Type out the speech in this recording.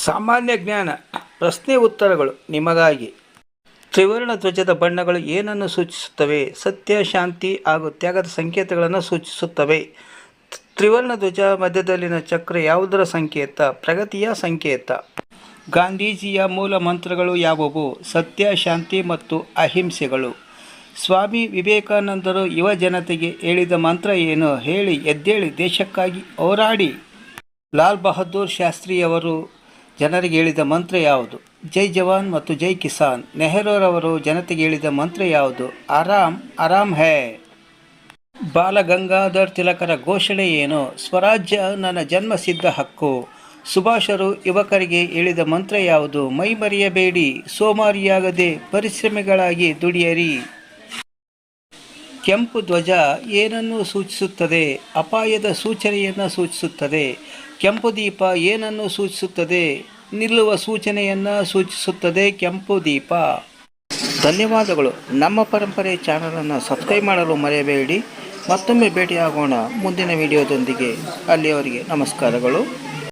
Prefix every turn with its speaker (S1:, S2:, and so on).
S1: ಸಾಮಾನ್ಯ ಜ್ಞಾನ ಪ್ರಶ್ನೆ ಉತ್ತರಗಳು ನಿಮಗಾಗಿ. ತ್ರಿವರ್ಣ ಧ್ವಜದ ಬಣ್ಣಗಳು ಏನನ್ನು ಸೂಚಿಸುತ್ತವೆ? ಸತ್ಯ, ಶಾಂತಿ ಹಾಗೂ ತ್ಯಾಗದ ಸಂಕೇತಗಳನ್ನು ಸೂಚಿಸುತ್ತವೆ. ತ್ರಿವರ್ಣ ಧ್ವಜ ಮಧ್ಯದಲ್ಲಿನ ಚಕ್ರ ಯಾವುದರ ಸಂಕೇತ? ಪ್ರಗತಿಯ ಸಂಕೇತ. ಗಾಂಧೀಜಿಯ ಮೂಲ ಮಂತ್ರಗಳು ಯಾವುವು? ಸತ್ಯ, ಶಾಂತಿ ಮತ್ತು ಅಹಿಂಸೆಗಳು. ಸ್ವಾಮಿ ವಿವೇಕಾನಂದರು ಯುವ ಜನತೆಗೆ ಹೇಳಿದ ಮಂತ್ರ ಏನು? ಹೇಳಿ ಎದ್ದೇಳಿ ದೇಶಕ್ಕಾಗಿ ಹೋರಾಡಿ. ಲಾಲ್ ಬಹದ್ದೂರ್ ಶಾಸ್ತ್ರಿಯವರು ಜನರಿಗೆ ಹೇಳಿದ ಮಂತ್ರ ಯಾವುದು? ಜೈ ಜವಾನ್ ಮತ್ತು ಜೈ ಕಿಸಾನ್. ನೆಹರೂರವರು ಜನತೆಗೆ ಹೇಳಿದ ಮಂತ್ರ ಯಾವುದು? ಆರಾಮ್ ಆರಾಮ್ ಹೇ. ಬಾಲಗಂಗಾಧರ್ ತಿಲಕರ ಘೋಷಣೆ ಏನು? ಸ್ವರಾಜ್ಯ ನನ್ನ ಜನ್ಮಸಿದ್ಧ ಹಕ್ಕು. ಸುಭಾಷರು ಯುವಕರಿಗೆ ಹೇಳಿದ ಮಂತ್ರ ಯಾವುದು? ಮೈ ಮರೆಯಬೇಡಿ, ಸೋಮಾರಿಯಾಗದೆ ಪರಿಶ್ರಮಿಗಳಾಗಿ ದುಡಿಯಿರಿ. ಕೆಂಪು ಧ್ವಜ ಏನನ್ನು ಸೂಚಿಸುತ್ತದೆ? ಅಪಾಯದ ಸೂಚನೆಯನ್ನು ಸೂಚಿಸುತ್ತದೆ. ಕೆಂಪು ದೀಪ ಏನನ್ನು ಸೂಚಿಸುತ್ತದೆ? ನಿಲ್ಲುವ ಸೂಚನೆಯನ್ನು ಸೂಚಿಸುತ್ತದೆ ಕೆಂಪು ದೀಪ. ಧನ್ಯವಾದಗಳು. ನಮ್ಮ ಪರಂಪರೆ ಚಾನಲನ್ನು ಸಬ್ಸ್ಕ್ರೈಬ್ ಮಾಡಲು ಮರೆಯಬೇಡಿ. ಮತ್ತೊಮ್ಮೆ ಭೇಟಿಯಾಗೋಣ ಮುಂದಿನ ವಿಡಿಯೋದೊಂದಿಗೆ. ಅಲ್ಲಿಯವರೆಗೆ ನಮಸ್ಕಾರಗಳು.